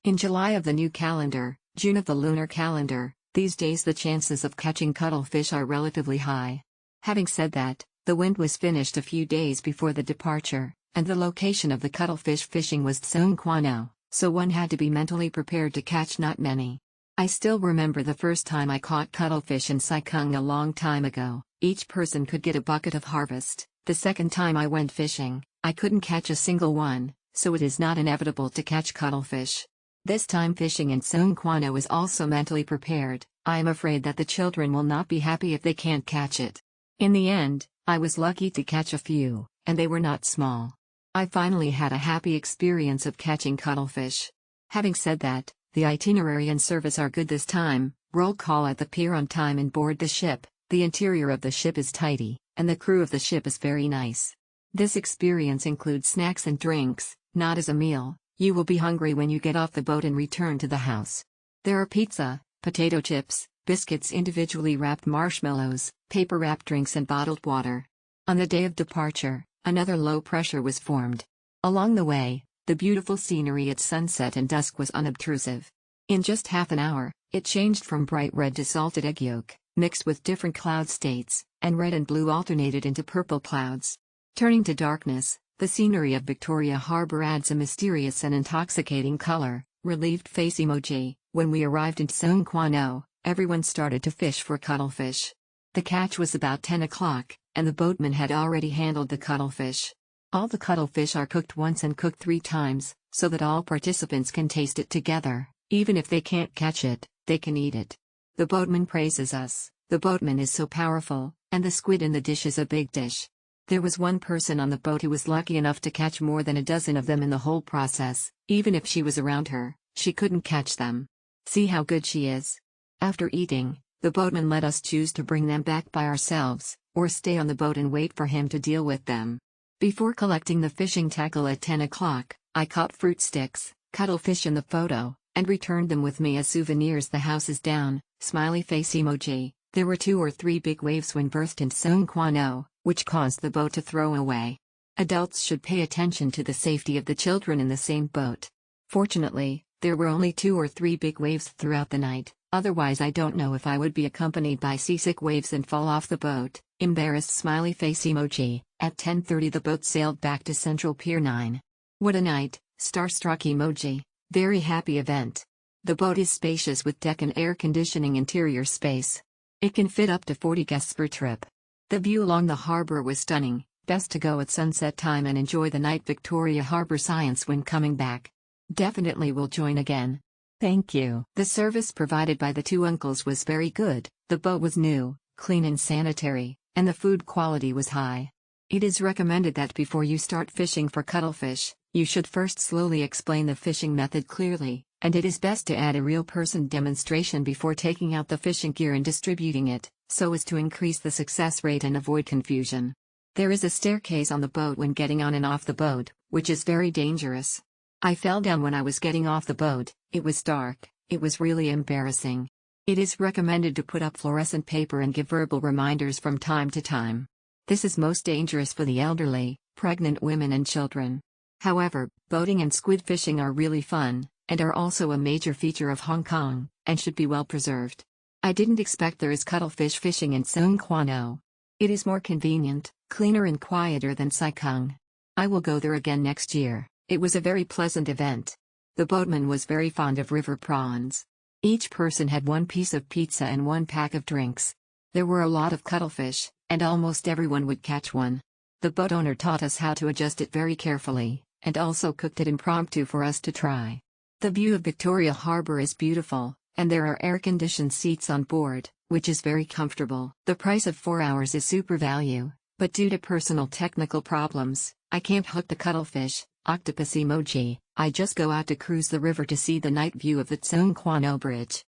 In July of the new calendar, June of the lunar calendar, these days the chances of catching cuttlefish are relatively high. Having said that, the wind was finished a few days before the departure, and the location of the cuttlefish fishing was Tsongkwano, so one had to be mentally prepared to catch not many. I still remember the first time I caught cuttlefish in Saikung a long time ago. Each person could get a bucket of harvest. The second time I went fishing, I couldn't catch a single one, so it is not inevitable to catch cuttlefish. This time fishing in Tsongkwano is also mentally prepared. I am afraid that the children will not be happy if they can't catch it. In the end, I was lucky to catch a few, and they were not small. I finally had a happy experience of catching cuttlefish. Having said that, the itinerary and service are good this time. Roll call at the pier on time and board the ship. The interior of the ship is tidy, and the crew of the ship is very nice. This experience includes snacks and drinks, not as a meal. You will be hungry when you get off the boat and return to the house. There are pizza, potato chips, biscuits, individually wrapped marshmallows, paper-wrapped drinks and bottled water. On the day of departure, another low pressure was formed. Along the way, the beautiful scenery at sunset and dusk was unobtrusive. In just half an hour, it changed from bright red to salted egg yolk, mixed with different cloud states, and red and blue alternated into purple clouds. Turning to darkness, the scenery of Victoria Harbour adds a mysterious and intoxicating color. Relieved face emoji. When we arrived in Tsongkwano, everyone started to fish for cuttlefish. The catch was about 10 o'clock, and the boatman had already handled the cuttlefish. All the cuttlefish are cooked once and cooked 3 times, so that all participants can taste it together. Even if they can't catch it, they can eat it. The boatman praises us. The boatman is so powerful, and the squid in the dish is a big dish. There was one person on the boat who was lucky enough to catch more than a dozen of them in the whole process. Even if she was around her, she couldn't catch them. See how good she is? After eating, the boatman let us choose to bring them back by ourselves, or stay on the boat and wait for him to deal with them. Before collecting the fishing tackle at 10 o'clock, I caught fruit sticks, cuttlefish in the photo, and returned them with me as souvenirs. The house is down, smiley face emoji. There were 2 or 3 big waves when berthed in Tsongkwano, which caused the boat to throw away. Adults should pay attention to the safety of the children in the same boat. Fortunately, there were only 2 or 3 big waves throughout the night, otherwise I don't know if I would be accompanied by seasick waves and fall off the boat. Embarrassed smiley face emoji. At 10:30 the boat sailed back to Central Pier 9. What a night, starstruck emoji. Very happy event. The boat is spacious with deck and air conditioning interior space. It can fit up to 40 guests per trip. The view along the harbor was stunning. Best to go at sunset time and enjoy the night Victoria Harbour science when coming back. Definitely will join again. Thank you. The service provided by the 2 uncles was very good. The boat was new, clean and sanitary, and the food quality was high. It is recommended that before you start fishing for cuttlefish, you should first slowly explain the fishing method clearly, and it is best to add a real person demonstration before taking out the fishing gear and distributing it, so as to increase the success rate and avoid confusion. There is a staircase on the boat when getting on and off the boat, which is very dangerous. I fell down when I was getting off the boat. It was dark. It was really embarrassing. It is recommended to put up fluorescent paper and give verbal reminders from time to time. This is most dangerous for the elderly, pregnant women and children. However, boating and squid fishing are really fun, and are also a major feature of Hong Kong, and should be well preserved. I didn't expect there is cuttlefish fishing in Tsongkwano. It is more convenient, cleaner and quieter than Saikung. I will go there again next year. It was a very pleasant event. The boatman was very fond of river prawns. Each person had 1 piece of pizza and 1 pack of drinks. There were a lot of cuttlefish, and almost everyone would catch one. The boat owner taught us how to adjust it very carefully, and also cooked it impromptu for us to try. The view of Victoria Harbour is beautiful, and there are air-conditioned seats on board, which is very comfortable. The price of 4 hours is super value, but due to personal technical problems, I can't hook the cuttlefish. Octopus emoji. I just go out to cruise the river to see the night view of the Tsongkwano Bridge.